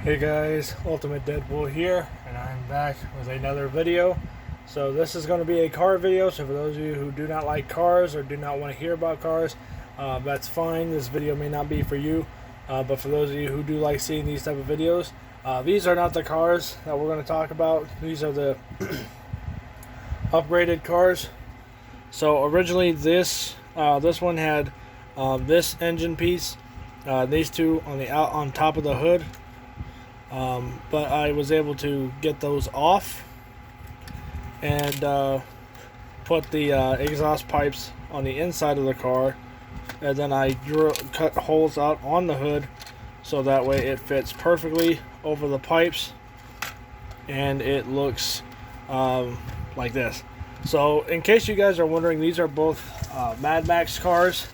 Hey guys, Ultimate Deadpool here, and I'm back with another video. So this is going to be a car video, so for those of you who do not like cars or do not want to hear about cars, that's fine. This video may not be for you, but for those of you who do like seeing these type of videos, these are not the cars that we're going to talk about. These are the upgraded cars. So originally this one had this engine piece, these two on top of the hood. But I was able to get those off and put the exhaust pipes on the inside of the car, and then I cut holes out on the hood so that way it fits perfectly over the pipes and it looks like this. So in case you guys are wondering, these are both Mad Max cars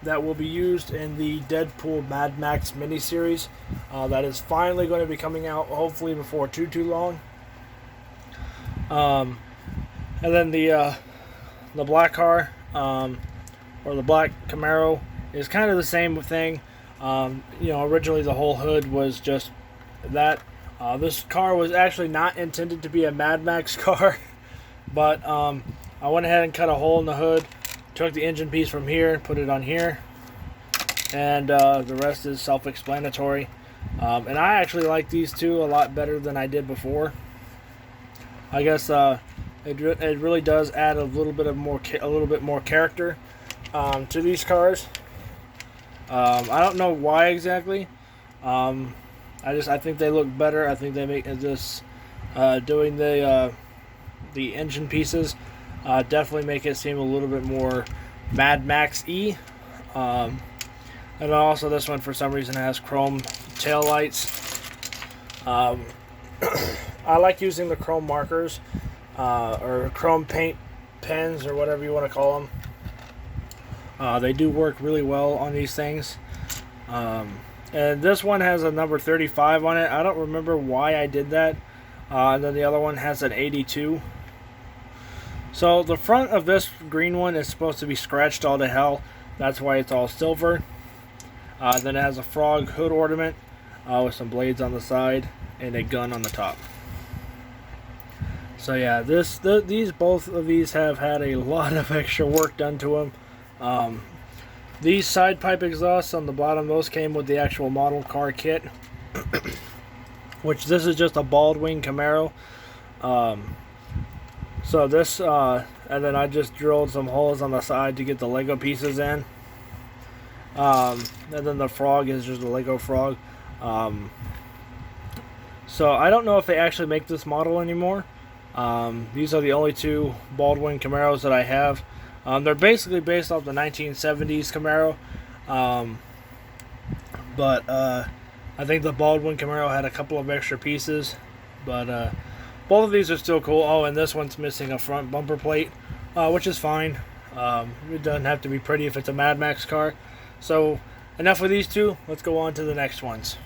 that will be used in the Deadpool Mad Max miniseries that is finally going to be coming out, hopefully before too long. And then the black car, or the black Camaro, is kind of the same thing. Originally the whole hood was just that. This car was actually not intended to be a Mad Max car, but I went ahead and cut a hole in the hood. Took the engine piece from here and put it on here, and the rest is self-explanatory. And I actually like these two a lot better than I did before. I guess it really does add a little bit more character to these cars. I don't know why exactly. I think they look better. I think they make this doing the engine pieces. Definitely make it seem a little bit more Mad Max-y. And also this one, for some reason, has chrome tail lights. I like using the chrome markers, or chrome paint pens, or whatever you want to call them. They do work really well on these things. And this one has a number 35 on it. I don't remember why I did that. And then the other one has an 82. So the front of this green one is supposed to be scratched all to hell. That's why it's all silver. Then it has a frog hood ornament with some blades on the side and a gun on the top. So yeah, both of these have had a lot of extra work done to them. These side pipe exhausts on the bottom, those came with the actual model car kit, which this is just a Baldwin Camaro. So this, and then I just drilled some holes on the side to get the Lego pieces in. And then the frog is just a Lego frog. So I don't know if they actually make this model anymore. These are the only two Baldwin Camaros that I have. They're basically based off the 1970s Camaro. But I think the Baldwin Camaro had a couple of extra pieces. But both of these are still cool. Oh, and this one's missing a front bumper plate, which is fine. It doesn't have to be pretty if it's a Mad Max car. So, enough with these two. Let's go on to the next ones.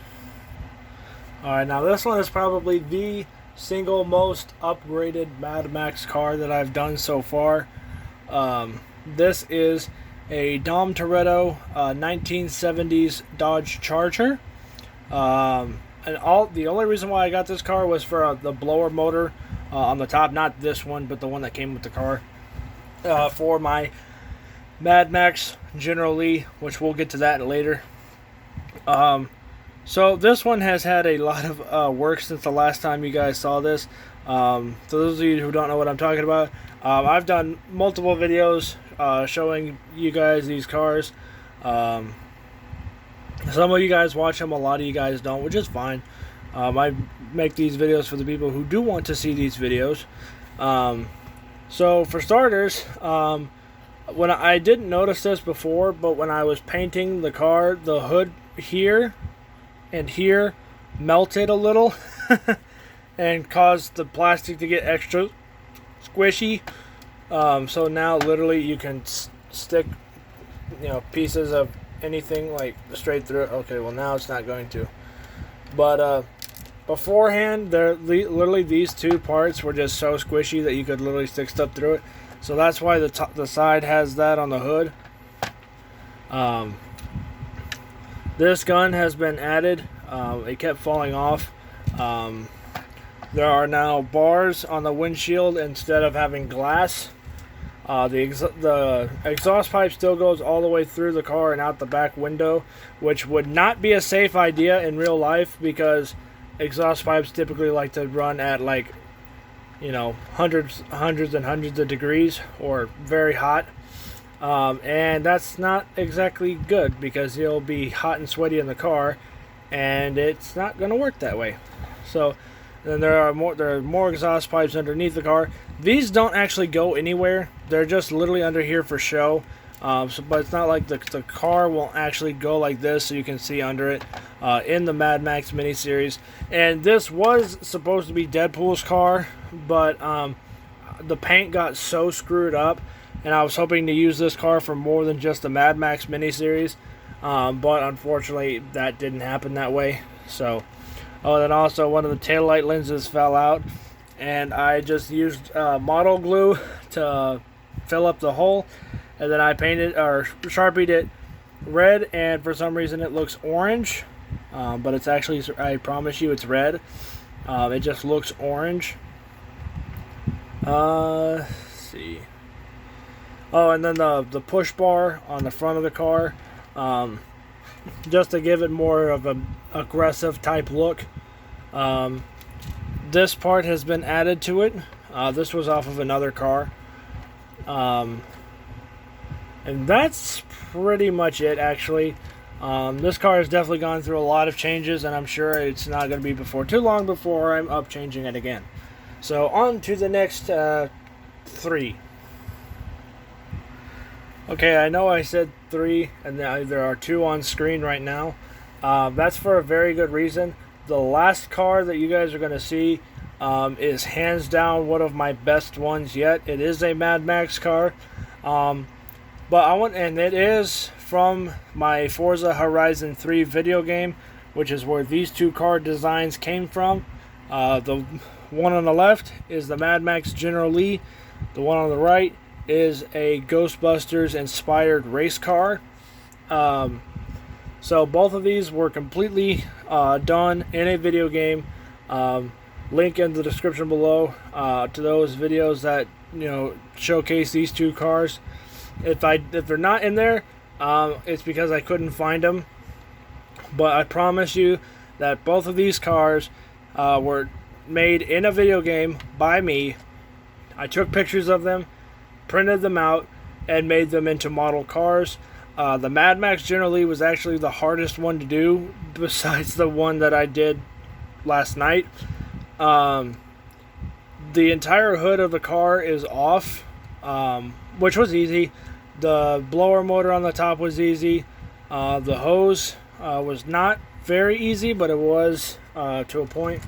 Alright, now this one is probably the single most upgraded Mad Max car that I've done so far. This is a Dom Toretto 1970s Dodge Charger. And the only reason why I got this car was for the blower motor on the top, not this one, but the one that came with the car, for my Mad Max General Lee, which we'll get to that later. So this one has had a lot of work since the last time you guys saw this. So those of you who don't know what I'm talking about, I've done multiple videos showing you guys these cars. Some of you guys watch them, a lot of you guys don't, which is fine. I make these videos for the people who do want to see these videos. So for starters, when I didn't notice this before, but when I was painting the car, the hood here and here melted a little and caused the plastic to get extra squishy. So now literally you can stick pieces of anything like straight through it. Okay, well now it's not going to, but beforehand literally these two parts were just so squishy that you could literally stick stuff through it. So that's why the side has that on the hood. This gun has been added It kept falling off. There are now bars on the windshield instead of having glass. The exhaust pipe still goes all the way through the car and out the back window, which would not be a safe idea in real life because exhaust pipes typically like to run at like, you know, hundreds and hundreds of degrees or very hot. And that's not exactly good because you'll be hot and sweaty in the car, and it's not going to work that way. So then there are more exhaust pipes underneath the car. These don't actually go anywhere. They're just literally under here for show. But it's not like the car won't actually go like this, so you can see under it in the Mad Max miniseries. And this was supposed to be Deadpool's car, but the paint got so screwed up, and I was hoping to use this car for more than just the Mad Max miniseries. But unfortunately, that didn't happen that way. So, then also one of the taillight lenses fell out, and I just used model glue to fill up the hole, and then I painted or sharpied it red, and for some reason it looks orange, but it's actually, I promise you, it's red. It just looks orange. Let's see. Oh, and then the push bar on the front of the car, just to give it more of an aggressive type look. This part has been added to it. This was off of another car. And that's pretty much it, actually. This car has definitely gone through a lot of changes, and I'm sure it's not going to be before too long before I'm up changing it again. So on to the next 3. Okay, I know I said 3, and there are 2 on screen right now. That's for a very good reason. The last car that you guys are going to see is hands down one of my best ones yet. It is a Mad Max car. And it is from my Forza Horizon 3 video game, which is where these 2 car designs came from. The one on the left is the Mad Max General Lee. The one on the right is a Ghostbusters inspired race car. So both of these were completely done in a video game. Link in the description below to those videos that, you know, showcase these 2 cars. If they're not in there, it's because I couldn't find them. But I promise you that both of these cars were made in a video game by me. I took pictures of them, printed them out, and made them into model cars. The Mad Max General Lee was actually the hardest one to do, besides the one that I did last night. The entire hood of the car is off, which was easy. The blower motor on the top was easy. The hose was not very easy, but it was to a point.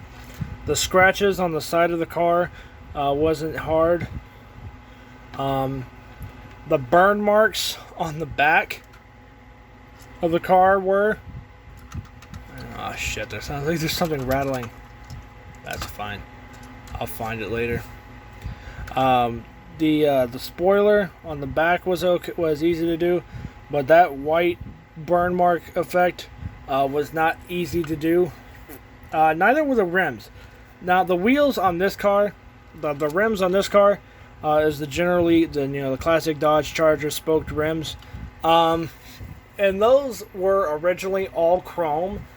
The scratches on the side of the car wasn't hard. The burn marks on the back of the car were... Oh shit, there sounds like there's something rattling. That's fine. I'll find it later. The spoiler on the back was easy to do, but that white burn mark effect was not easy to do. Neither were the rims. Now the wheels on this car, the rims on this car, is the classic Dodge Charger spoked rims, and those were originally all chrome.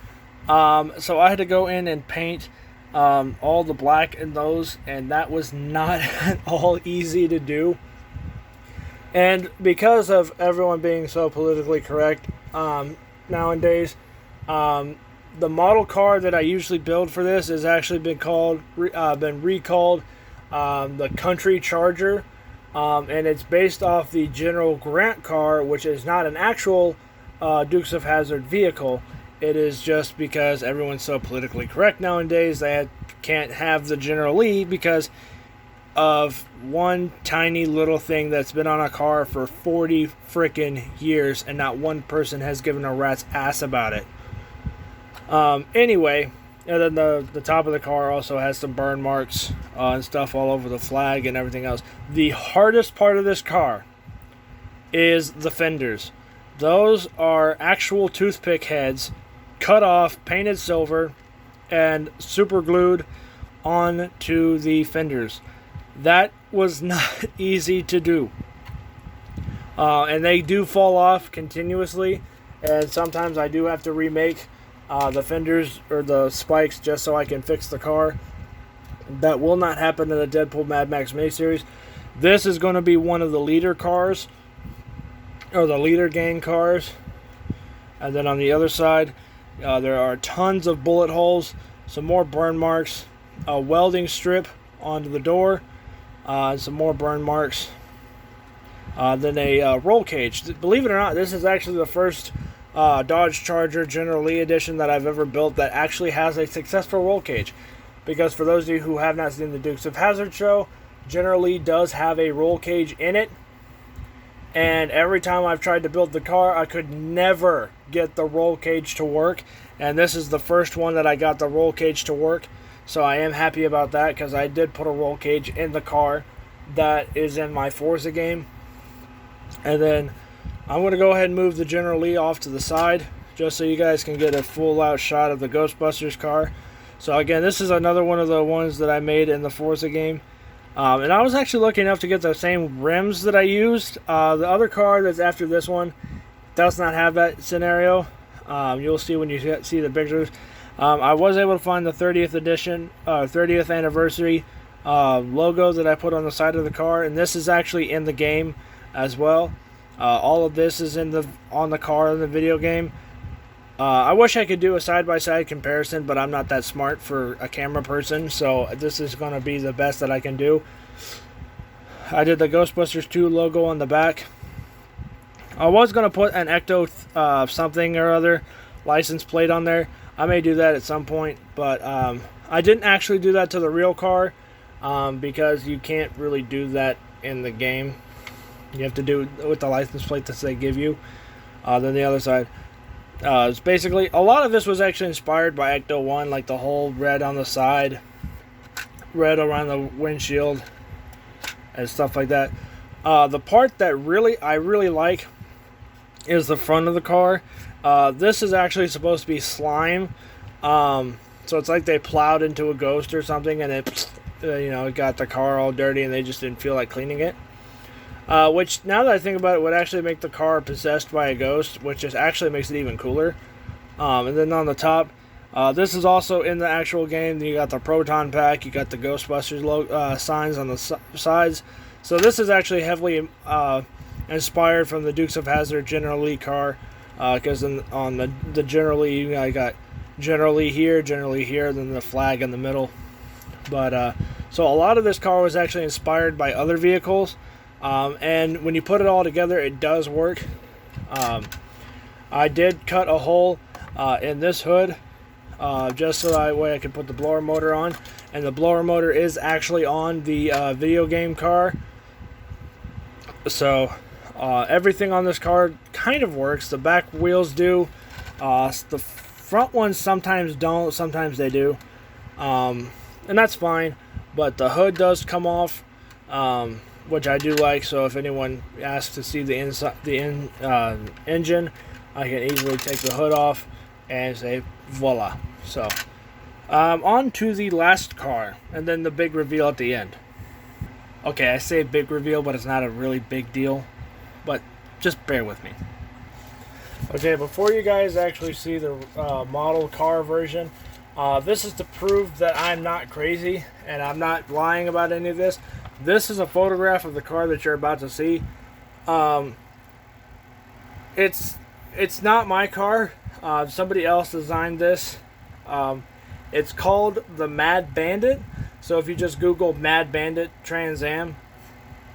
So I had to go in and paint all the black in those, and that was not at all easy to do. And because of everyone being so politically correct nowadays, the model car that I usually build for this has actually been recalled the Country Charger, and it's based off the General Grant car, which is not an actual Dukes of Hazzard vehicle. It is just because everyone's so politically correct nowadays, they can't have the General Lee because of one tiny little thing that's been on a car for 40 freaking years, and not one person has given a rat's ass about it. Anyway, and then the top of the car also has some burn marks and stuff all over the flag and everything else. The hardest part of this car is the fenders. Those are actual toothpick heads cut off, painted silver, and super glued onto the fenders. That was not easy to do. And they do fall off continuously, and sometimes I do have to remake the fenders or the spikes just so I can fix the car. That will not happen in the Deadpool Mad Max miniseries. This is going to be one of the leader cars, or the leader gang cars. And then on the other side, there are tons of bullet holes, some more burn marks, a welding strip onto the door, some more burn marks, then a roll cage. Believe it or not, this is actually the first Dodge Charger General Lee edition that I've ever built that actually has a successful roll cage. Because for those of you who have not seen the Dukes of Hazzard show, General Lee does have a roll cage in it. And every time I've tried to build the car, I could never get the roll cage to work. And this is the first one that I got the roll cage to work. So I am happy about that, because I did put a roll cage in the car that is in my Forza game. And then I'm going to go ahead and move the General Lee off to the side, just so you guys can get a full out shot of the Ghostbusters car. So again, this is another one of the ones that I made in the Forza game. And I was actually lucky enough to get the same rims that I used. The other car that's after this one does not have that scenario. You'll see when you see the pictures. I was able to find the 30th edition, 30th anniversary logo that I put on the side of the car. And this is actually in the game as well. All of this is on the car in the video game. I wish I could do a side-by-side comparison, but I'm not that smart for a camera person, so this is going to be the best that I can do. I did the Ghostbusters 2 logo on the back. I was going to put an Ecto something or other license plate on there. I may do that at some point, but I didn't actually do that to the real car because you can't really do that in the game. You have to do it with the license plate that they give you. Then the other side. It's basically, a lot of this was actually inspired by Ecto 1, like the whole red on the side, red around the windshield, and stuff like that. The part that I really like is the front of the car. This is actually supposed to be slime, so it's like they plowed into a ghost or something, and it got the car all dirty, and they just didn't feel like cleaning it. Which, now that I think about it, would actually make the car possessed by a ghost, which actually makes it even cooler. And then on the top, this is also in the actual game. You got the Proton Pack, you got the Ghostbusters signs on the sides. So this is actually heavily inspired from the Dukes of Hazzard General Lee car, because on the General Lee, I got General Lee here, then the flag in the middle. But so a lot of this car was actually inspired by other vehicles. And when you put it all together, it does work. I did cut a hole in this hood just so that way I could put the blower motor on. And the blower motor is actually on the video game car. So everything on this car kind of works. The back wheels do. The front ones sometimes don't, sometimes they do. And that's fine. But the hood does come off. Which I do like, so if anyone asks to see the engine, I can easily take the hood off and say voila. So on to the last car, and then the big reveal at the end. Okay, I say big reveal, but it's not a really big deal, but just bear with me. Okay, before you guys actually see the model car version, this is to prove that I'm not crazy and I'm not lying about any of this. This is a photograph of the car that you're about to see. It's not my car. Somebody else designed this. It's called the Mad Bandit. So if you just Google Mad Bandit Trans Am,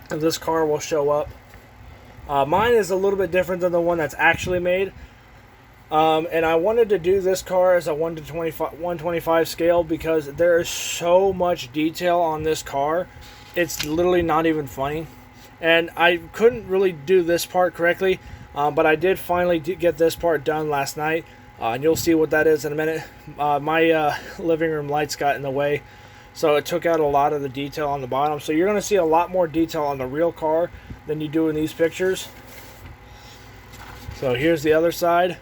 this car will show up. Mine is a little bit different than the one that's actually made. And I wanted to do this car as a 1:125 scale because there is so much detail on this car. It's literally not even funny. And I couldn't really do this part correctly, but I did finally get this part done last night. And you'll see what that is in a minute. My living room lights got in the way, so it took out a lot of the detail on the bottom. So you're going to see a lot more detail on the real car than you do in these pictures. So here's the other side.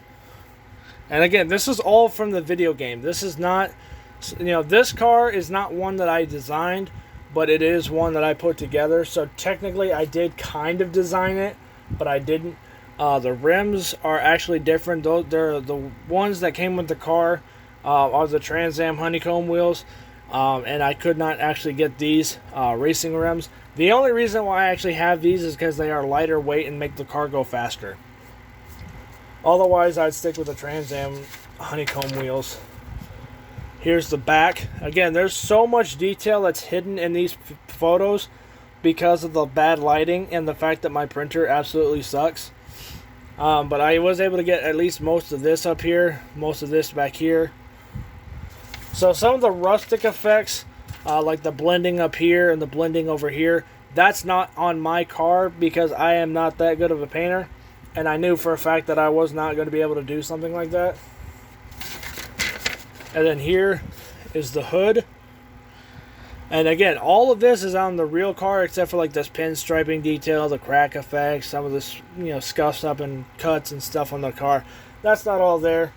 And again, this is all from the video game. This is not, this car is not one that I designed, but it is one that I put together. So technically I did kind of design it, but I didn't. The rims are actually different. They're the ones that came with the car are the Trans Am honeycomb wheels. And I could not actually get these racing rims. The only reason why I actually have these is because they are lighter weight and make the car go faster. Otherwise, I'd stick with the Trans Am honeycomb wheels. Here's the back. Again, there's so much detail that's hidden in these photos because of the bad lighting and the fact that my printer absolutely sucks. But I was able to get at least most of this up here, most of this back here. So some of the rustic effects, like the blending up here and the blending over here, that's not on my car because I am not that good of a painter. And I knew for a fact that I was not going to be able to do something like that. And then here is the hood. And again, all of this is on the real car except for like this pinstriping detail, the crack effects, some of this, scuffs up and cuts and stuff on the car. That's not all there.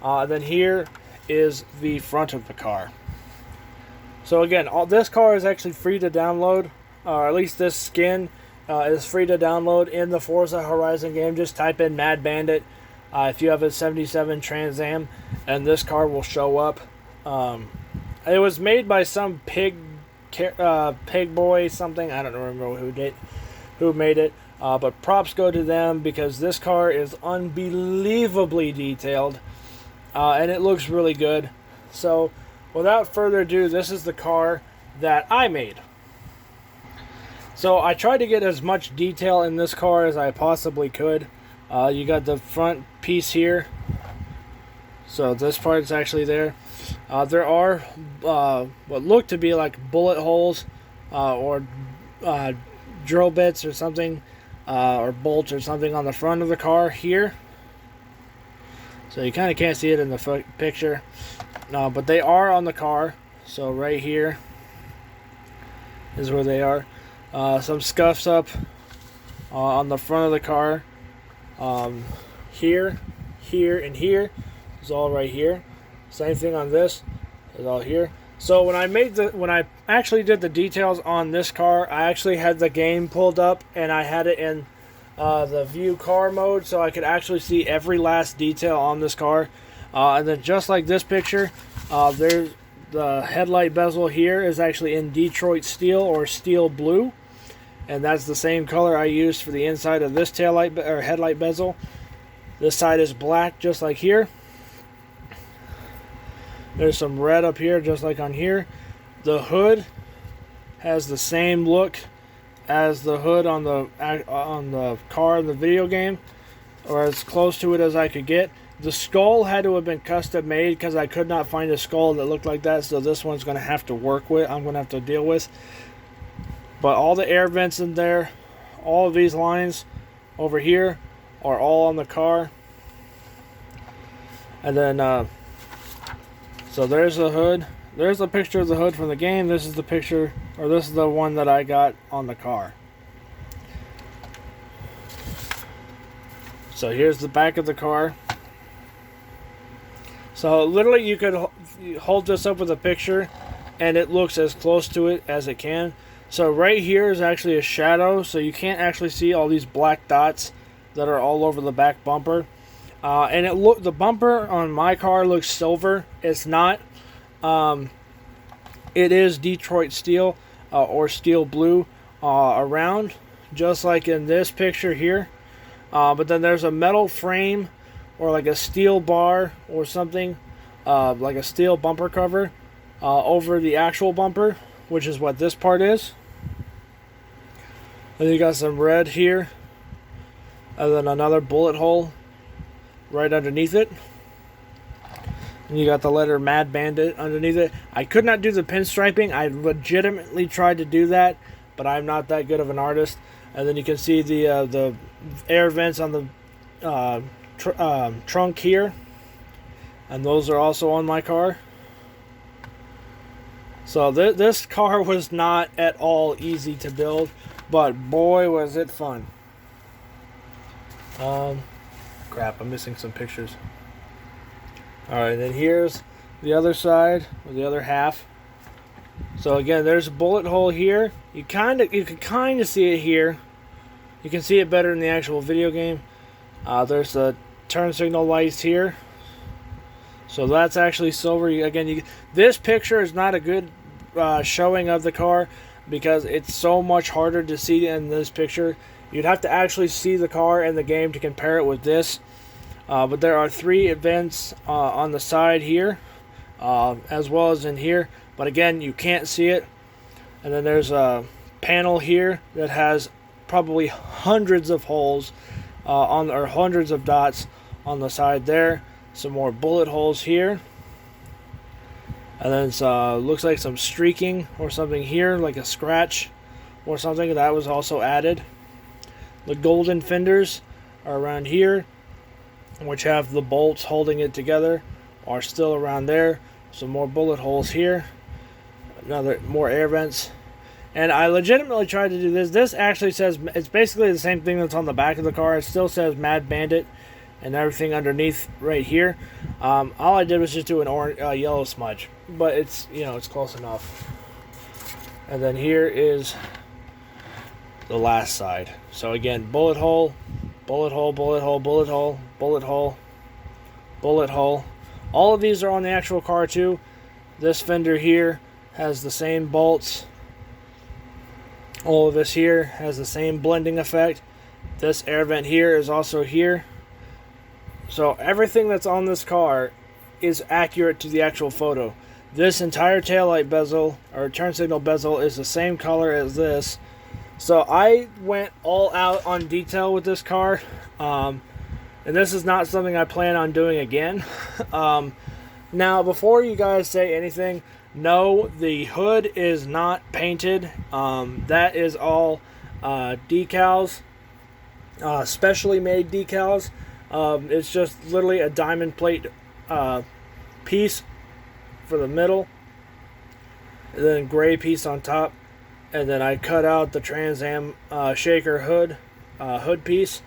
Then here is the front of the car. So again, this car is actually free to download, or at least this skin is free to download in the Forza Horizon game. Just type in Mad Bandit if you have a 77 Trans Am, and this car will show up. It was made by some pig boy something. I don't remember who made it. But props go to them because this car is unbelievably detailed. And it looks really good. So, without further ado, this is the car that I made. So, I tried to get as much detail in this car as I possibly could. You got the front piece here. So, this part's actually there. There are what look to be like bullet holes or drill bits or something, or bolts or something on the front of the car here. So you kind of can't see it in the picture, but they are on the car. So right here is where they are. Some scuffs up on the front of the car. Here, and here is all right here. Same thing on this is all here. So when I actually did the details on this car, I actually had the game pulled up and I had it in the view car mode, so I could actually see every last detail on this car. And then just like this picture, there's the headlight bezel here is actually in Detroit steel or steel blue, and that's the same color I used for the inside of this taillight or headlight bezel. This side is black, just like here. There's some red up here, just like on here. The hood has the same look as the hood on the car in the video game, or as close to it as I could get. The skull had to have been custom made because I could not find a skull that looked like that, so this one's going to have to work with. I'm going to have to deal with. But all the air vents in there, all of these lines over here are all on the car. And then so there's the hood. There's a picture of the hood from the game. This is the picture, or this is the one that I got on the car. So here's the back of the car. So literally you could hold this up with a picture and it looks as close to it as it can. So right here is actually a shadow, so you can't actually see all these black dots that are all over the back bumper. And the bumper on my car looks silver. It's not. It is Detroit steel or steel blue around, just like in this picture here. But then there's a metal frame or like a steel bar or something, like a steel bumper cover over the actual bumper, which is what this part is. And you got some red here, and then another bullet hole right underneath it. And you got the letter Mad Bandit underneath it. I could not do the pinstriping. I legitimately tried to do that, but I'm not that good of an artist. And then you can see the air vents on the trunk here, and those are also on my car. So this car was not at all easy to build, but boy was it fun. Crap, I'm missing some pictures. Alright, then here's the other side, or the other half. So again, there's a bullet hole here. You can kind of see it here. You can see it better in the actual video game. There's the turn signal lights here. So that's actually silver. This picture is not a good showing of the car because it's so much harder to see in this picture. You'd have to actually see the car in the game to compare it with this. But there are 3 vents on the side here, as well as in here. But again, you can't see it. And then there's a panel here that has probably hundreds of holes or hundreds of dots on the side there. Some more bullet holes here. And then it looks like some streaking or something here, like a scratch or something. That was also added. The golden fenders are around here, which have the bolts holding it together, are still around there. Some more bullet holes here. More air vents. And I legitimately tried to do this. This actually says, it's basically the same thing that's on the back of the car. It still says Mad Bandit and everything underneath right here. All I did was just do an yellow smudge, but it's, it's close enough. And then here is the last side. So again, bullet hole, bullet hole, bullet hole, bullet hole, bullet hole, bullet hole. All of these are on the actual car too. This fender here has the same bolts. All of this here has the same blending effect. This air vent here is also here. So everything that's on this car is accurate to the actual photo. This entire taillight bezel or turn signal bezel is the same color as this. So I went all out on detail with this car. And this is not something I plan on doing again. Now, before you guys say anything, no, the hood is not painted. That is all decals, specially made decals. It's just literally a diamond plate piece for the middle, and then a gray piece on top, and then I cut out the Trans Am shaker hood piece,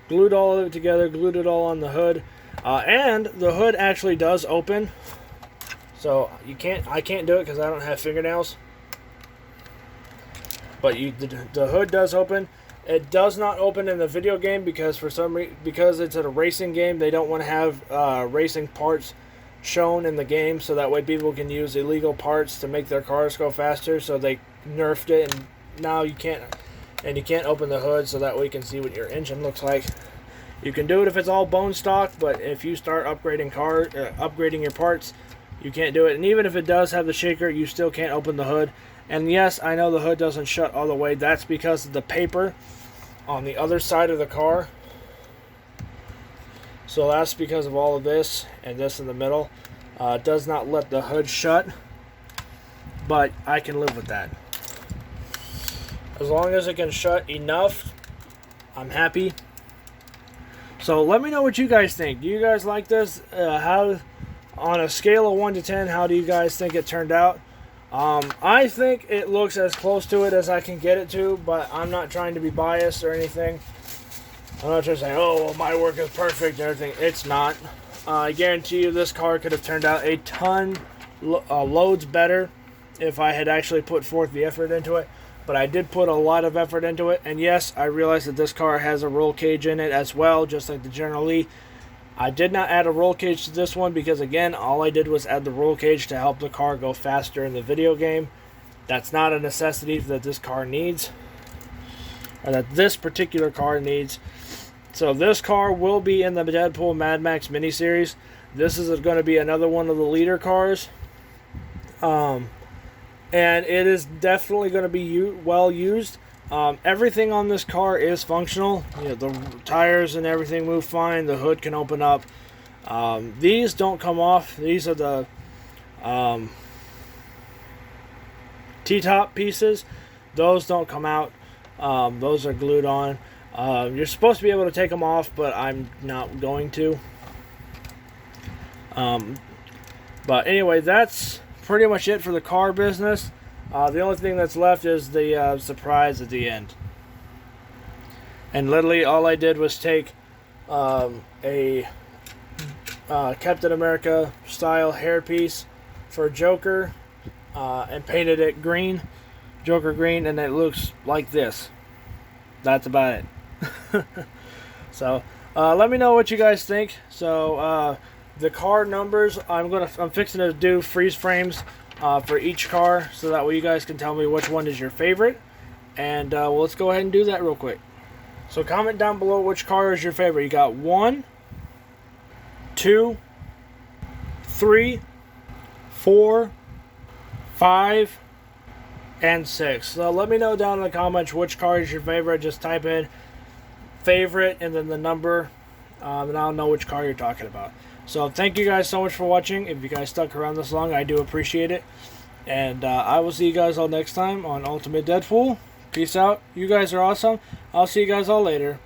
glued all of it together, glued it all on the hood, and the hood actually does open. So I can't do it because I don't have fingernails. But the hood does open. It does not open in the video game because because it's a racing game, they don't want to have racing parts shown in the game, so that way people can use illegal parts to make their cars go faster. So they nerfed it, and now you can't open the hood, so that way you can see what your engine looks like. You can do it if it's all bone stock, but if you start upgrading your parts, you can't do it. And even if it does have the shaker, you still can't open the hood. And yes, I know the hood doesn't shut all the way. That's because of the paper on the other side of the car. So that's because of all of this and this in the middle. It does not let the hood shut, but I can live with that. As long as it can shut enough, I'm happy. So let me know what you guys think. Do you guys like this? How, on a scale of 1 to 10, how do you guys think it turned out? I think it looks as close to it as I can get it to, but I'm not trying to be biased or anything. I'm not trying to say, oh, well, my work is perfect and everything. It's not. I guarantee you this car could have turned out a ton, loads better if I had actually put forth the effort into it. But I did put a lot of effort into it. And yes, I realize that this car has a roll cage in it as well, just like the General Lee. I did not add a roll cage to this one because, again, all I did was add the roll cage to help the car go faster in the video game. That's not a necessity that this car needs, or that this particular car needs. So this car will be in the Deadpool Mad Max miniseries. This is going to be another one of the leader cars. And it is definitely going to be well used. Everything on this car is functional. The tires and everything move fine. The hood can open up. These don't come off. These are the T-top pieces. Those don't come out. Those are glued on. You're supposed to be able to take them off, but I'm not going to. But anyway, that's pretty much it for the car business. The only thing that's left is the surprise at the end. And literally all I did was take a Captain America style hairpiece for Joker, and painted it green, Joker green, and it looks like this. That's about it. So let me know what you guys think. So the car numbers, I'm fixing to do freeze frames for each car, so that way you guys can tell me which one is your favorite. And well, let's go ahead and do that real quick. So comment down below which car is your favorite. You got 1, 2, 3, 4, 5, and 6. So let me know down in the comments which car is your favorite. Just type in favorite and then the number, and I'll know which car you're talking about. So thank you guys so much for watching. If you guys stuck around this long, I do appreciate it. And I will see you guys all next time on Ultimate Deadpool. Peace out. You guys are awesome. I'll see you guys all later.